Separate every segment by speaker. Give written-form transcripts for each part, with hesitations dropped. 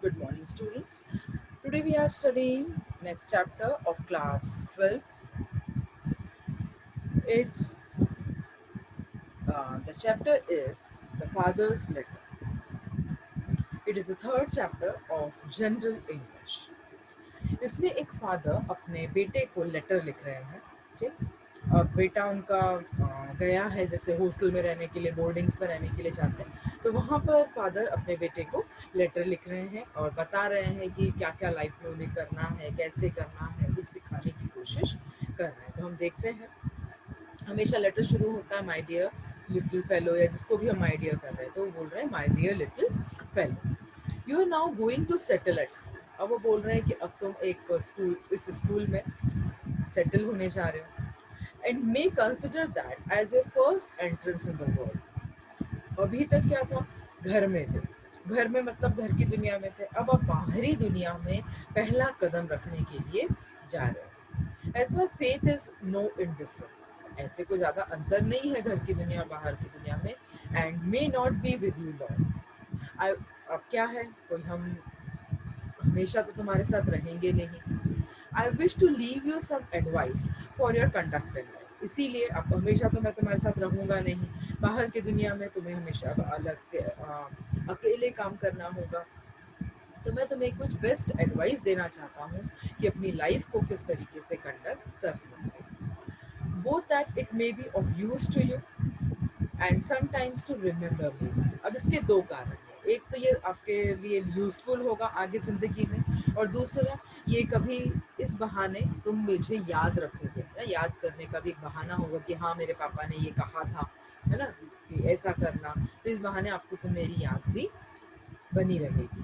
Speaker 1: Good morning, students. Today we are studying next chapter of class 12. It's the chapter is the father's letter. It is the third chapter of general English. इसमें एक father अपने बेटे को letter लिख रहे हैं। ठीक, अब बेटा उनका गया है जैसे हॉस्टल में रहने के लिए, बोर्डिंग्स पर रहने के लिए जाते हैं, तो वहाँ पर फादर अपने बेटे को लेटर लिख रहे हैं और बता रहे हैं कि क्या क्या लाइफ में उन्हें करना है, कैसे करना है, कुछ सिखाने की कोशिश कर रहे हैं। तो हम देखते हैं, हमेशा लेटर शुरू होता है माय डियर लिटिल फेलो, या जिसको भी हम माय डियर कर रहे हैं तो वो बोल रहे हैं my dear little fellow, you are now going to settle at school. अब वो बोल रहे हैं कि अब तुम एक स्कूल, इस स्कूल में सेटल होने जा रहे हो and may consider that as your first entrance in the world. अभी तक क्या था, घर में थे, घर में मतलब घर की दुनिया में थे, अब आप बाहरी दुनिया में पहला कदम रखने के लिए जा रहे हो। As my faith is no indifference, ऐसे कोई ज्यादा अंतर नहीं है घर की दुनिया बाहर की दुनिया में, and may not be with you long. अब क्या है, कोई हम हमेशा तो तुम्हारे साथ रहेंगे नहीं। I wish to leave you some advice for your conduct in life, इसीलिए अब हमेशा तो मैं तुम्हारे साथ रहूंगा नहीं, बाहर की दुनिया में तुम्हें हमेशा अब अलग से अकेले काम करना होगा। तो मैं तुम्हें कुछ बेस्ट एडवाइस देना चाहता हूँ कि अपनी लाइफ को किस तरीके से कंडक्ट कर सकते हो, both that it may be of use to you and sometimes to remember me. अब इसके दो कारण हैं, एक तो ये आपके लिए यूजफुल होगा आगे जिंदगी में, और दूसरा ये कभी इस बहाने तुम मुझे याद रखोगे ना, याद करने का भी एक बहाना होगा कि हाँ मेरे पापा ने ये कहा था, है ना, कि ऐसा करना, तो इस बहाने आपको तो मेरी याद भी बनी रहेगी।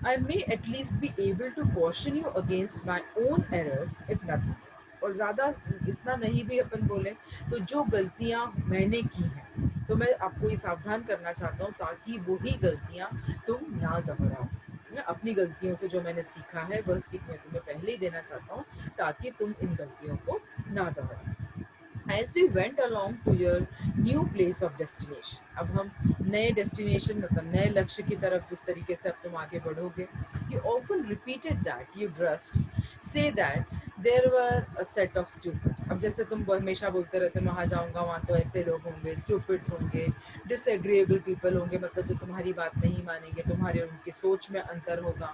Speaker 1: I may at least be able to caution you against my own errors if nothing else. और ज़्यादा इतना नहीं भी अपन बोले तो जो गलतियाँ मैंने की हैं तो मैं आपको ये सावधान करना चाहता हूँ ताकि वही गलतियाँ तुम ना दोहराओ, है ना। अपनी गलतियों से जो मैंने सीखा है वह सीख मैं तुम्हें पहले ही देना चाहता हूँ ताकि तुम इन गलतियों को ना दोहराओ। As we went along to your new place of destination, अब हम नए डेस्टिनेशन मतलब नए लक्ष्य की तरफ जिस तरीके से अब तुम आगे बढ़ोगे, you often repeated that you trust say that there were a set of stupids। अब जैसे तुम हमेशा बोलते रहते वहाँ जाऊँगा वहाँ तो ऐसे लोग होंगे, stupids होंगे, disagreeable people होंगे, मतलब जो तुम्हारी बात नहीं मानेंगे, तुम्हारे और उनकी सोच में अंतर होगा।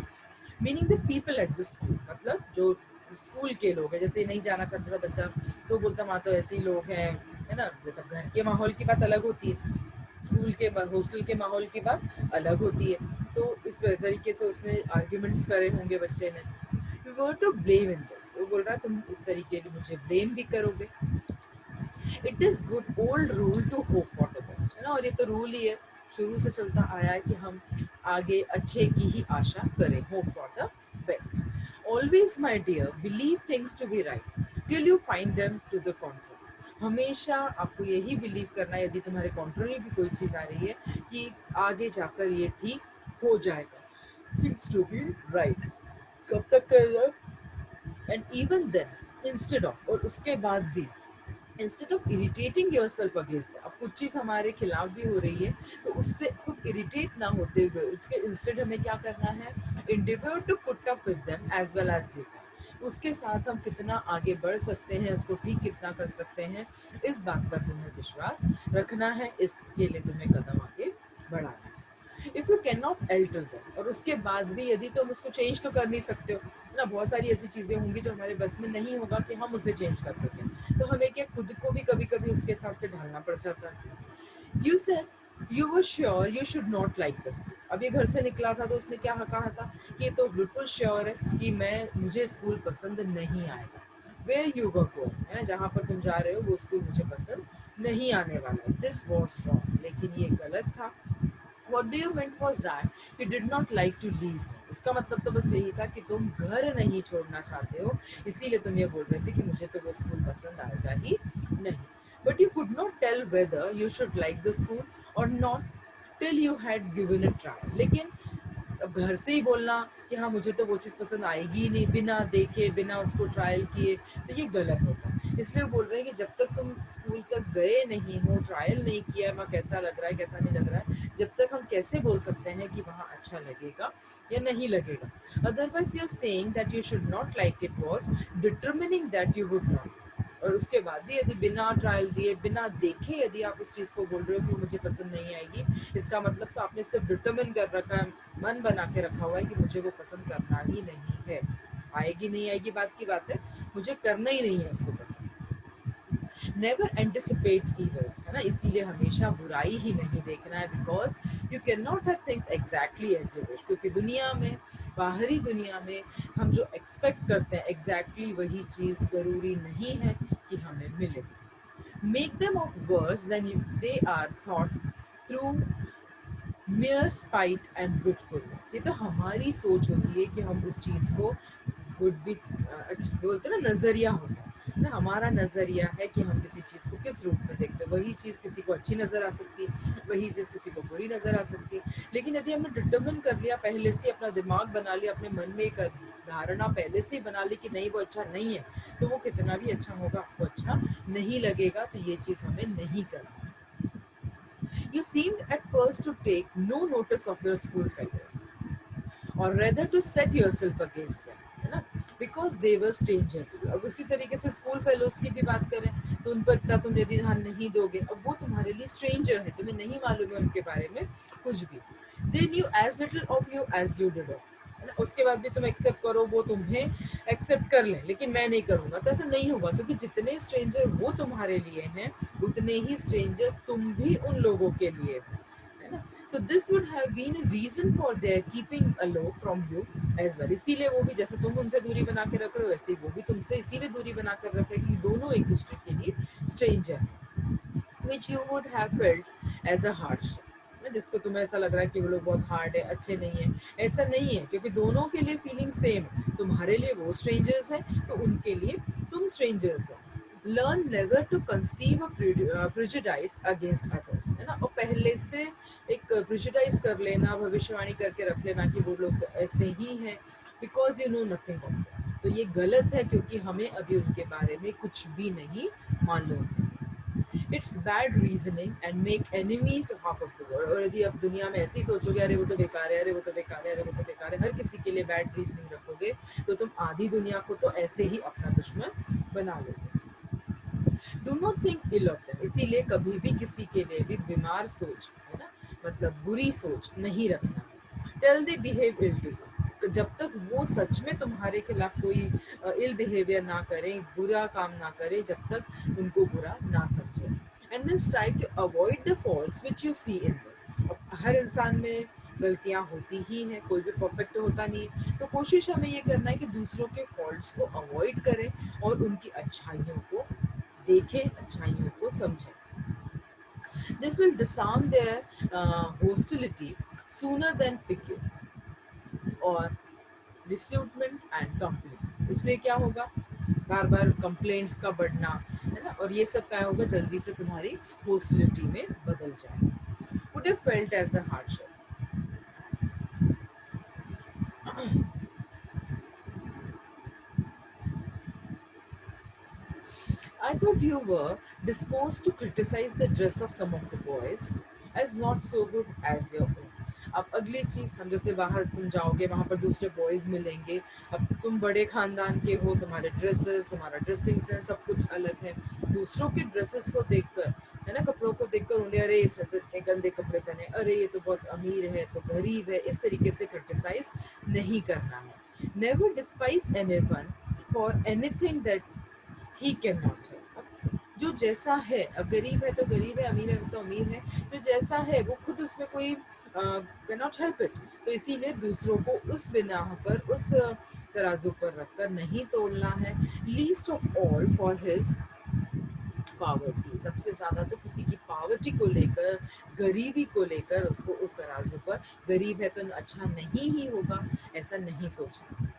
Speaker 1: Meaning the people at the school, मतलब जो स्कूल के लोग हैं, जैसे नहीं जाना चाहता था बच्चा तो बोलता वहाँ तो ऐसे ही लोग हैं, है ना। जैसा घर के माहौल की बात अलग होती है, स्कूल के हॉस्टल के माहौल की बात अलग होती है। तो इस तरीके से उसने आर्ग्यूमेंट्स करे होंगे बच्चे ने। You were to blame in this, वो बोल रहा है तुम इस तरीके से मुझे ब्लेम भी करोगे। It is good old rule to hope for the best, है ना, और ये तो रूल ही है, शुरू से चलता आया है कि हम आगे अच्छे की ही आशा करें, hope for the best. Always my dear believe things to be right till you find them to the contrary. हमेशा आपको यही बिलीव करना है, यदि तुम्हारे कॉन्ट्ररी भी कोई चीज़ आ रही है, कि आगे जाकर ये ठीक हो जाएगा। थिंग्स टू बी राइट, कब तक कर रहा है, and even then instead of, और उसके बाद भी instead of irritating yourself against, अब कुछ चीज़ हमारे खिलाफ भी हो रही है तो उससे खुद इरिटेट ना होते हुए इसके इंस्टेड हमें क्या करना है, endeavor to put up with them as well as you can. उसके साथ हम कितना आगे बढ़ सकते हैं, उसको ठीक कितना कर सकते हैं, इस बात पर तुम्हें विश्वास रखना है, इसके लिए तुम्हें कदम आगे बढ़ाना है। If you can not alter them, और उसके बाद भी यदि तुम उसको चेंज तो कर नहीं सकते हो, है ना, बहुत सारी ऐसी चीज़ें होंगी जो हमारे बस में नहीं होगा कि हम उसे चेंज कर सकें, तो हमें क्या खुद को भी कभी कभी उसके हिसाब से ढालना पड़ जाता है। You said you were sure you should not like this. अब ये घर से निकला था तो उसने क्या कहा था कि ये तो बिल्कुल श्योर है कि मैं मुझे स्कूल पसंद नहीं आएगा। वेयर यू वर गोइंग, है ना, जहाँ पर तुम जा रहे हो वो स्कूल मुझे पसंद नहीं आने वाला है। दिस वॉज रॉन्ग, लेकिन ये गलत था। What do you meant was that you did not like to leave home। इसका मतलब तो बस यही था कि तुम घर नहीं छोड़ना चाहते हो, इसीलिए तुम ये बोल रहे थे कि मुझे तो वो स्कूल पसंद आएगा ही नहीं। But you could not tell whether you should like the school और not till you had given a try. लेकिन अब घर से ही बोलना कि हाँ मुझे तो वो चीज़ पसंद आएगी ही नहीं, बिना देखे बिना उसको ट्रायल किए, तो ये गलत होता है। इसलिए वो बोल रहे हैं कि जब तक तुम स्कूल तक गए नहीं हो, ट्रायल नहीं किया है, वहाँ कैसा लग रहा है कैसा नहीं लग रहा है, जब तक हम कैसे बोल सकते हैं कि वहाँ अच्छा लगेगा या नहीं लगेगा. Otherwise you are saying that you should not like it was determining that you would not. और उसके बाद भी यदि बिना ट्रायल दिए, बिना देखे यदि आप उस चीज़ को बोल रहे हो कि मुझे पसंद नहीं आएगी, इसका मतलब तो आपने सिर्फ डिटरमिन कर रखा है, मन बना के रखा हुआ है कि मुझे वो पसंद करना ही नहीं है. आएगी नहीं आएगी बात की बात है, मुझे करना ही नहीं है उसको पसंद. नेवर एंटिसिपेट इवल्स, है ना, इसीलिए हमेशा बुराई ही नहीं देखना है. Because you can not have things exactly as you wish, क्योंकि दुनिया में, बाहरी दुनिया में हम जो एक्सपेक्ट करते हैं एग्जैक्टली वही चीज़ ज़रूरी नहीं है कि हमें मिले. Make them of worse than they are thought through mere spite and witfulness. ये तो हमारी सोच होती है कि हम उस चीज़ को गुड भी, बोलते हैं ना, नज़रिया होता है ना, हमारा नज़रिया है कि हम किसी चीज़ को किस रूप में देखते हैं. वही चीज़ किसी को अच्छी नज़र आ सकती है, वही चीज़ किसी को बुरी नज़र आ सकती है. लेकिन यदि हमने डिटर्मिन कर लिया पहले से, अपना दिमाग बना लिया, अपने मन में एक धारणा पहले से ही बना ली कि नहीं वो अच्छा नहीं है, तो वो कितना भी अच्छा होगा आपको अच्छा नहीं लगेगा. तो ये चीज़ हमें नहीं करनी. You seemed at first to take no notice of your school fellows, or rather to set yourself against them, है ना, because they were stranger to you. अब उसी तरीके से स्कूल फेलोज की भी बात करें तो उन पर इतना तुम यदि ध्यान नहीं दोगे, अब वो तुम्हारे लिए स्ट्रेंजर है, तुम्हें नहीं मालूम है उनके बारे में कुछ भी. They knew as little of you as you did of, है ना, उसके बाद भी तुम एक्सेप्ट करो, वो तुम्हें एक्सेप्ट कर लें, लेकिन मैं नहीं करूंगा, तो ऐसा नहीं होगा. क्योंकि जितने स्ट्रेंजर वो तुम्हारे लिए हैं, उतने ही स्ट्रेंजर तुम भी उन लोगों के लिए हो, है ना. So this would have been a reason for their keeping aloof from you as well. इसीलिए वो भी, जैसे तुम उनसे दूरी बना के रख रहे हो, वैसे ही वो भी तुमसे इसीलिए दूरी बना कर रखे कि दोनों एक दूसरे के लिए स्ट्रेंजर हैं. Which you would have felt as a hardship, जिसको तुम्हें ऐसा लग रहा है कि वो लोग बहुत हार्ड है, अच्छे नहीं है. ऐसा नहीं है, क्योंकि दोनों के लिए फीलिंग सेम है. तुम्हारे लिए वो स्ट्रेंजर्स हैं, तो उनके लिए तुम स्ट्रेंजर्स हो. Learn never to conceive a prejudice against others, है ना, और पहले से एक प्रिजुडाइज कर लेना, भविष्यवाणी करके रख लेना कि वो लोग तो ऐसे ही हैं, because you know nothing of them. तो ये गलत है, क्योंकि हमें अभी उनके बारे में कुछ भी नहीं मालूम. It's bad reasoning and make enemies half of the world. और यदि आप दुनिया में ऐसे ही सोचोगे, अरे वो तो बेकार है, अरे वो तो बेकार है, अरे वो तो बेकार है, हर किसी के लिए बैड रीजनिंग रखोगे, तो तुम आधी दुनिया को तो ऐसे ही अपना दुश्मन बना लोगे. Do not think ill of them, इसीलिए कभी भी किसी के लिए भी बीमार सोच, है ना, मतलब बुरी सोच नहीं रखना. Tell they behave ill to you, तो जब तक वो सच में तुम्हारे खिलाफ कोई इल बिहेवियर ना करें, बुरा काम ना करें, जब तक उनको बुरा ना समझो. And then strive to avoid the faults which you see in them. अब हर इंसान में गलतियां होती ही हैं, कोई भी परफेक्ट होता नहीं है, तो कोशिश हमें ये करना है कि दूसरों के फॉल्ट्स को अवॉइड करें और उनकी अच्छाइयों को देखें, अच्छाइयों को समझें. This will disarm their hostility sooner than pick you or resentment and complaint. इसलिए क्या होगा, बार बार कंप्लेंट्स का बढ़ना, है ना, और ये सब क्या होगा, जल्दी से तुम्हारी hostility में बदल जाएगा. Would have felt as a hardship. I thought you were disposed to criticize the dress of some of the boys as not so good as your own. अब अगली चीज, हम जैसे बाहर तुम जाओगे, वहां पर दूसरे बॉयज मिलेंगे. अब तुम बड़े खानदान के हो, तुम्हारे ड्रेसेस, तुम्हारा ड्रेसिंग सेंस सब कुछ अलग है. दूसरों के ड्रेसेस को देखकर, है ना, कपड़ों को देखकर उन्हें, अरे इसने तो इतने गंदे कपड़े पहने, अरे ये तो बहुत अमीर है, तो गरीब है, इस तरीके से क्रिटिसाइज नहीं करना है. Never despise anyone for anything that he can not है. जो जैसा है, अब गरीब है तो गरीब है, अमीर है तो अमीर है, जो जैसा है वो खुद उसमें कोई कैन नॉट हेल्प इट. तो इसीलिए दूसरों को उस बिना पर, उस तराजू पर रखकर नहीं तोड़ना है. Least of all for his poverty, सबसे ज्यादा तो किसी की पावर्टी को लेकर, गरीबी को लेकर उसको उस तराजू पर, गरीब है तो अच्छा नहीं ही होगा, ऐसा नहीं सोचना.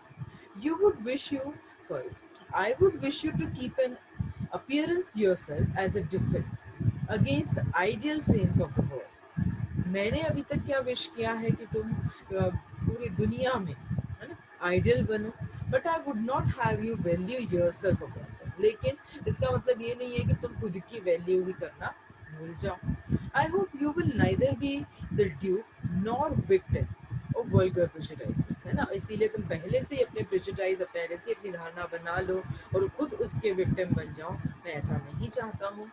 Speaker 1: You would wish you, sorry, I would wish you to keep an appearance yourself as a defense against the ideal scenes of the world. मैंने अभी तक क्या विश किया है कि तुम पूरी दुनिया में, है ना, आइडियल बनो, but I would not have you value yourself above. लेकिन इसका मतलब ये नहीं है कि तुम खुद की वैल्यू ही करना भूल जाओ. I hope you will neither be the dupe nor victim of vulgar prejudices, है ना. इसीलिए तुम पहले से ही अपने प्रेजुडाइज, पहले से ही अपनी धारणा बना लो और खुद उसके विक्टिम बन जाओ. मैं ऐसा नहीं चाहता हूँ.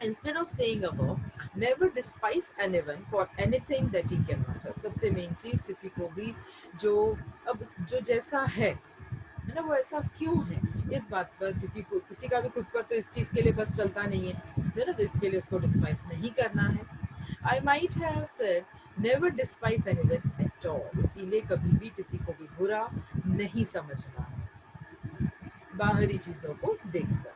Speaker 1: Instead of saying above, never despise anyone for anything that he cannot help. सबसे मेन चीज, किसी को भी जो अब जो जैसा है ना, वो ऐसा क्यों है इस बात पर, क्योंकि किसी का भी खुद पर तो इस चीज के लिए बस चलता नहीं है ना, तो इसके लिए उसको डिस्पाइस नहीं करना है. I might have said never despise anyone at all. इसीलिए कभी भी किसी को भी बुरा नहीं समझना है बाहरी चीजों को देखकर.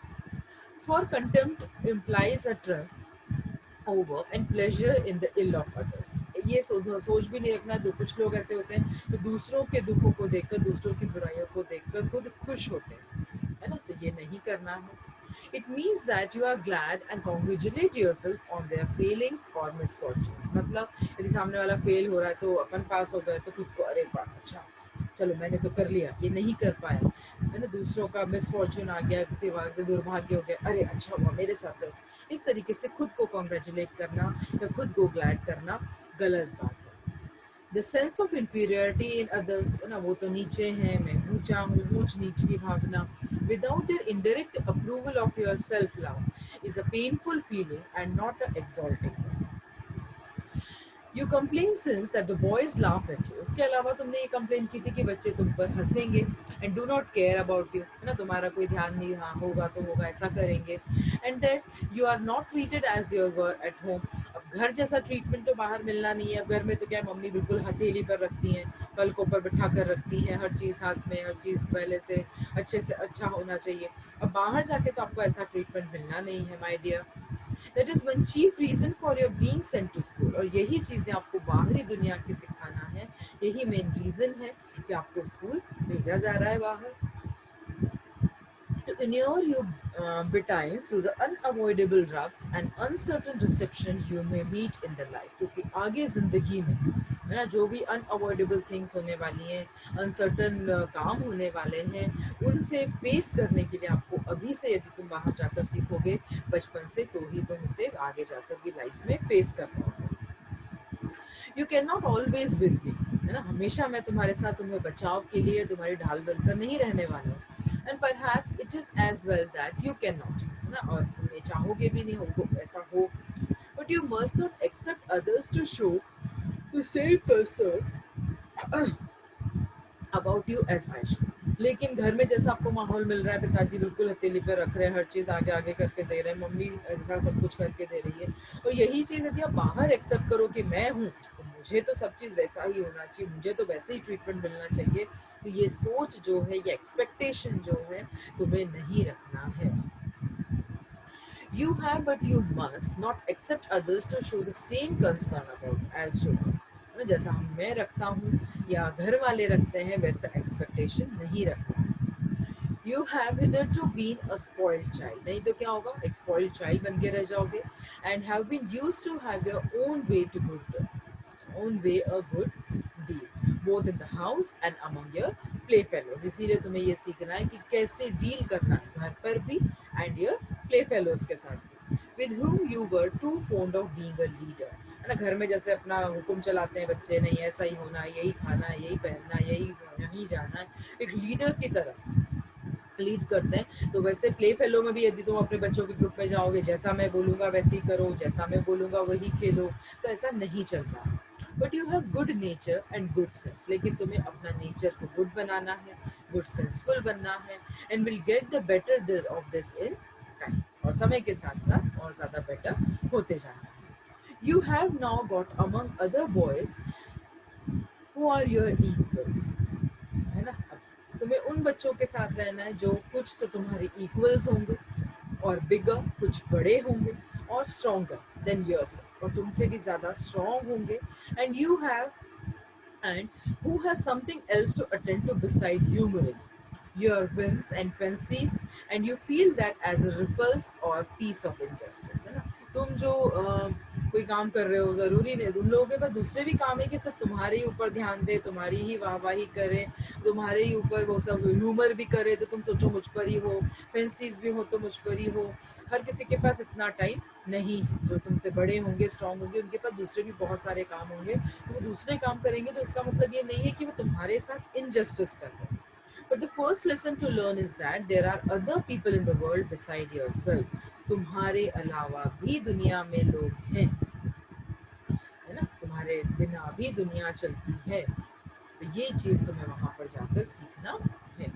Speaker 1: For contempt implies a triumph over and pleasure in the ill of others. ये सोच भी नहीं रखना. तो कुछ लोग ऐसे होते हैं जो दूसरों के दुखों को देखकर, दूसरों की बुराइयों को देखकर खुद खुश होते हैं, है ना, तो ये नहीं करना है. It means that you are glad and congratulate yourself on their failings or misfortunes. मतलब यदि सामने वाला फेल हो रहा है तो अपन पास हो गए तो खुद को अरे बात अच्छा, चलो मैंने तो कर लिया, ये नहीं कर पाया, है ना. दूसरों का मिसफॉर्चून आ गया, किसी बात से दुर्भाग्य हो गया, अरे अच्छा हुआ मेरे साथ ऐसा. इस तरीके से खुद को कॉन्ग्रेचुलेट करना या खुद को ग्लैड करना गलत बात है. The sense of inferiority in others, है ना, वो तो नीचे हैं, मैं ऊंचा हूँ, ऊंच नीच की भावना without their indirect approval of your self love is a painful feeling and not a exalting. You complain since that the boys laugh at you. उसके अलावा तुमने ये कंप्लेन की थी कि बच्चे तुम पर हंसेंगे and do not care about you, है ना, तुम्हारा कोई ध्यान नहीं, हाँ होगा तो होगा, ऐसा करेंगे. And that you are not treated as you were at home. अब घर जैसा ट्रीटमेंट तो बाहर मिलना नहीं है. अब घर में तो क्या, मम्मी बिल्कुल हथेली पर रखती हैं, पलकों पर बिठा कर रखती हैं, हर चीज़ हाथ में, हर चीज़ पहले से अच्छा होना चाहिए. अब बाहर जाके तो आपको ऐसा ट्रीटमेंट मिलना नहीं है my dear. That is one chief reason for your being sent to school. और यही चीज़ें आपको बाहरी दुनिया की सिखाना है, यही मेन रीजन है कि आपको स्कूल भेजा जा रहा है बाहर. To inure you betimes through the unavoidable rubs and uncertain reception you may meet in the life. क्योंकि आगे जिंदगी में, है ना, जो भी अनअवॉइडेबल थिंग्स होने वाली हैं, अनसर्टन काम होने वाले हैं, उनसे फेस करने के लिए आपको अभी से, यदि तुम बाहर जाकर सीखोगे बचपन से, तो ही तुम उसे आगे जाकर की लाइफ में फेस कर पाओगे. You can not always with me, है ना, हमेशा मैं तुम्हारे साथ, तुम्हें बचाव के लिए तुम्हारी ढाल बनकर नहीं रहने वाला हूँ. And perhaps it is as well that you can not, है ना, और तुम ये चाहोगे भी नहीं हो ऐसा हो. But you must not accept others to show the same person about you as I show. लेकिन घर में जैसा आपको माहौल मिल रहा है, पिताजी बिल्कुल हथेली पे रख रहे हैं, हर चीज़ आगे आगे करके दे रहे हैं, मम्मी ऐसा सब कुछ करके दे रही है, और यही चीज़ यदि आप बाहर एक्सेप्ट करो कि मैं हूँ तो मुझे तो सब चीज़ वैसा ही होना चाहिए, मुझे तो वैसे ही ट्रीटमेंट मिलना चाहिए, तो ये सोच जो है, ये एक्सपेक्टेशन जो है, तुम्हें नहीं रखना है. You have, but you must not accept others to show the same concern about as you do. जैसा मैं रखता हूँ या घर वाले रखते हैं, वैसा एक्सपेक्टेशन नहीं रखना. You have hitherto been a spoiled child. नहीं तो क्या होगा, एक spoiled child बन के रह जाओगे. And have been used to have your own way to good, own way a good deal, both in the house and among your playfellows. इसीलिए तुम्हें ये सीखना है कि कैसे डील करना है घर पर भी and your playfellows के साथ भी. With whom you were too fond of being a leader. है ना, घर में जैसे अपना हुक्म चलाते हैं बच्चे, नहीं ऐसा ही होना है, यही खाना है, यही पहनना है, यही यहीं जाना है, एक लीडर की तरह लीड करते हैं. तो वैसे प्ले फेलो में भी यदि तुम अपने बच्चों के ग्रुप में जाओगे, जैसा मैं बोलूँगा वैसे ही करो, जैसा मैं बोलूँगा वही खेलो, तो ऐसा नहीं चलता. But you have good nature and good sense. लेकिन तुम्हें अपना नेचर को गुड बनाना है, गुड सेंसफुल बनना है, and will get the better of this in time. और समय के साथ साथ और ज़्यादा बेटर होते जाना है. You have now got among other boys who are your equals, है ना. अब तुम्हें उन बच्चों के साथ रहना है जो कुछ तो तुम्हारे इक्वल्स होंगे, और बिगर, कुछ बड़े होंगे, और स्ट्रॉन्गर देन योरसेल्फ, और तुमसे भी ज़्यादा स्ट्रॉन्ग होंगे. And you have and who have something else to attend to beside humoring your whims and fancies, and you feel that as a repulse or piece of injustice, है ना. तुम जो कोई काम कर रहे हो, जरूरी नहीं उन लोगों के पास दूसरे भी काम है कि सब तुम्हारे ही ऊपर ध्यान दे, तुम्हारी ही वाहवाही करे, तुम्हारे ही ऊपर वो सब ह्यूमर भी करे, तो तुम सोचो मुझ पर ही हो, फैंसीज भी हो तो मुझ पर ही हो। हर किसी के पास इतना टाइम नहीं है। जो तुमसे बड़े होंगे, स्ट्रांग होंगे, उनके पास दूसरे भी बहुत सारे काम होंगे, तो वो दूसरे काम करेंगे, तो इसका मतलब ये नहीं है कि वो तुम्हारे साथ इनजस्टिस कर रहे हैं। But the first lesson to learn is that there are other people in the world beside yourself. तुम्हारे अलावा भी दुनिया में लोग हैं, है ना, तुम्हारे बिना भी दुनिया चलती है। तो ये चीज तुम्हें वहां पर जाकर सीखना है।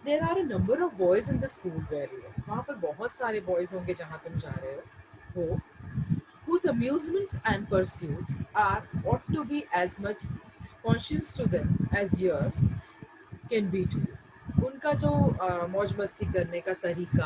Speaker 1: There are a number of boys in the school where you are. वहां पर बहुत सारे बॉयज होंगे जहां तुम जा रहे हो, whose amusements and pursuits are ought to be as much conscious to them as yours can be to you. उनका जो मौज मस्ती करने का तरीका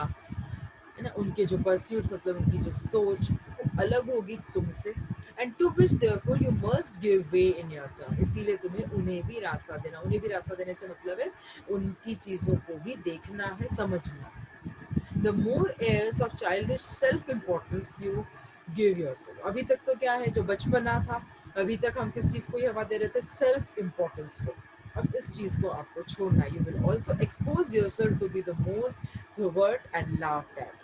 Speaker 1: है ना, उनके जो परस्यूट मतलब उनकी जो सोच वो अलग होगी तुमसे। And to which therefore you must give way in your turn. इसीलिए तुम्हें उन्हें भी रास्ता देना, उन्हें भी रास्ता देने से मतलब है उनकी चीज़ों को भी देखना है, समझना है। The more airs of childish self importance you give yourself. अभी तक तो क्या है, जो बचपना था, अभी तक हम किस चीज़ को ही हवा दे रहे थे, सेल्फ इम्पोर्टेंस को। अब इस चीज़ को आपको छोड़ना। You will also expose your self to be the more introvert and laughed at.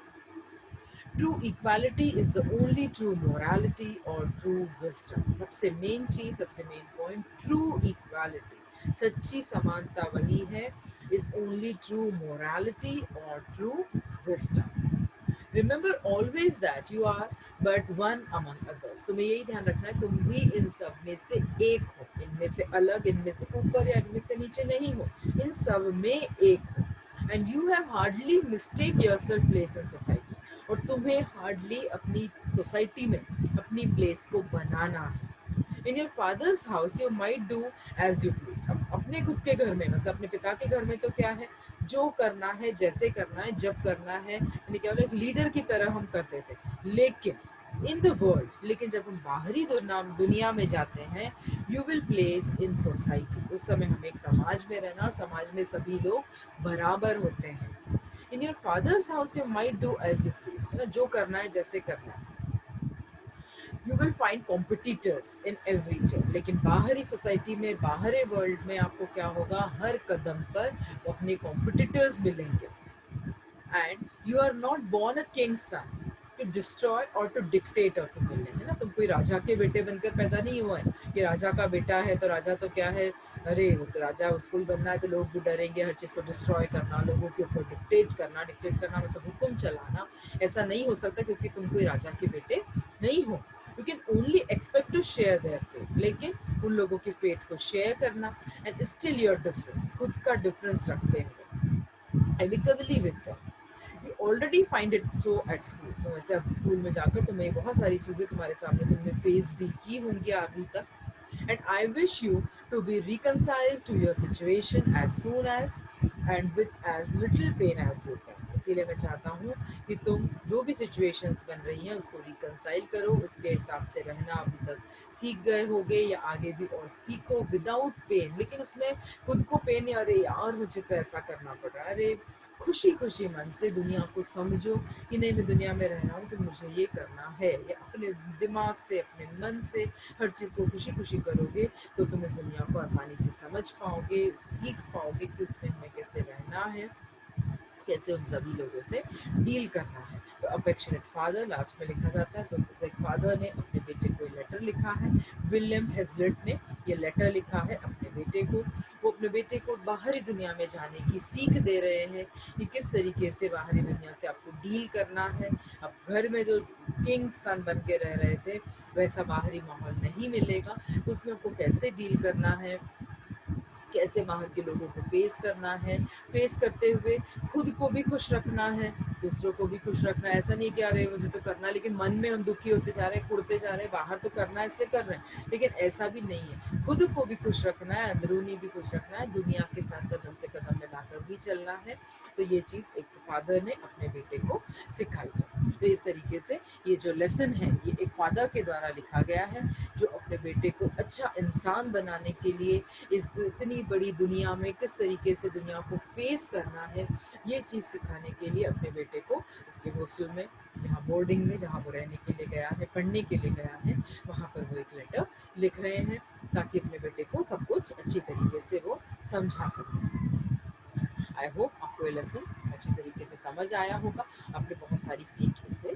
Speaker 1: True equality is the only true morality और ट्रू विजडम। सबसे मेन चीज, सबसे मेन पॉइंट, ट्रू इक्वालिटी, सच्ची समानता वही है, इज ओनली ट्रू मोरालिटी और true wisdom. Remember always that you are but one among others. तुम्हें यही ध्यान रखना है तुम भी इन सब में से एक हो, इनमें से अलग, इनमें से ऊपर या इनमें से नीचे नहीं हो, इन सब में एक हो। And you have hardly mistake your self place in society. और तुम्हें हार्डली अपनी सोसाइटी में अपनी प्लेस को बनाना है। In your father's house you might do as you please. अब अपने खुद के घर में, मतलब अपने पिता के घर में तो क्या है, जो करना है, जैसे करना है, जब करना है, यानी क्या बोले, एक लीडर की तरह हम करते थे। लेकिन इन द वर्ल्ड, लेकिन जब हम बाहरी दुनिया में जाते हैं, you will place in society. उस समय हमें एक समाज में रहना, और समाज में सभी लोग बराबर होते हैं। In your father's house you might do as you please, है ना, जो करना है, जैसे करना है। You will find competitors in every turn. लेकिन बाहरी सोसाइटी में, बाहरी वर्ल्ड में आपको क्या होगा, हर कदम पर वो अपने कॉम्पिटिटर्स मिलेंगे। And you are not born a king son to destroy or to dictate or to मिलने, है ना, तुम कोई राजा के बेटे बनकर पैदा नहीं हुआ है कि राजा का बेटा है तो राजा तो क्या है, अरे वो तो राजा उसको ही बनना है, तो लोग भी डरेंगे, हर चीज़ को डिस्ट्रॉय करना, लोगों के ऊपर डिक्टेट करना। डिक्टेट करना मतलब हुक्म चलाना। ऐसा नहीं हो सकता क्योंकि तुम कोई राजा के बेटे नहीं हो। You can only expect to share their fate, लेकिन उन लोगों की फेट को शेयर करना। एंड स्टिल योर डिफरेंस, खुद का डिफरेंस रखते हुए, I believe it that you already find it so at school. तो वैसे अब स्कूल में जाकर तुम्हें बहुत सारी चीज़ें तुम्हारे सामने तुमने फेस भी की होंगी अभी तक। And I wish you to be reconciled to your situation as soon as and with as little pain as you can. इसीलिए मैं चाहता हूँ कि तुम जो भी सिचुएशंस बन रही हैं उसको रिकनसाइल करो, उसके हिसाब से रहना अभी तक सीख गए होगे, या आगे भी और सीखो विदाउट पेन। लेकिन उसमें खुद को पेन, अरे यार मुझे तो ऐसा करना पड़ रहा है, अरे खुशी खुशी मन से दुनिया को समझो कि नहीं, मैं दुनिया में रह रहा हूँ तो मुझे ये करना है। या अपने दिमाग से, अपने मन से हर चीज़ को खुशी खुशी करोगे तो तुम इस दुनिया को आसानी से समझ पाओगे, सीख पाओगे कि उसमें हमें कैसे रहना है, कैसे उन सभी लोगों से डील करना है। तो अफेक्शनेट फादर लास्ट में लिखा जाता है। तो एक फादर ने अपने बेटे को लेटर लिखा है, विलियम हेजलेट ने ये लेटर लिखा है अपने बेटे को। वो अपने बेटे को बाहरी दुनिया में जाने की सीख दे रहे हैं कि किस तरीके से बाहरी दुनिया से आपको डील करना है। अब घर में जो किंग सन बन के रह रहे थे वैसा बाहरी माहौल नहीं मिलेगा, तो उसमें आपको कैसे डील करना है, कैसे बाहर के लोगों को फेस करना है, फेस करते हुए खुद को भी खुश रखना है, दूसरों को भी खुश रखना है। ऐसा नहीं कि अरे मुझे तो करना है, लेकिन मन में हम दुखी होते जा रहे हैं, कुड़ते जा रहे हैं, बाहर तो करना है इसलिए कर रहे हैं, लेकिन ऐसा भी नहीं है। खुद को भी खुश रखना है, अंदरूनी भी खुश रखना है, दुनिया के साथ कदम से कदम मिलाकर भी चलना है। तो ये चीज़ एक फादर ने अपने बेटे को सिखाई है। तो इस तरीके से ये जो लेसन है ये एक फादर के द्वारा लिखा गया है, जो अपने बेटे को अच्छा इंसान बनाने के लिए, इस इतनी बड़ी दुनिया में किस तरीके से दुनिया को फेस करना है, ये चीज़ सिखाने के लिए अपने बेटे को उसके हॉस्टल में, जहाँ बोर्डिंग में जहाँ वो रहने के लिए गया है, पढ़ने के लिए गया है, वहाँ पर वो एक लेटर लिख रहे हैं ताकि अपने बेटे को सब कुछ अच्छी तरीके से वो समझा सकें। आई होप आपको ये लेसन अच्छी तरीके से समझ आया होगा, आपने बहुत सारी सीख इससे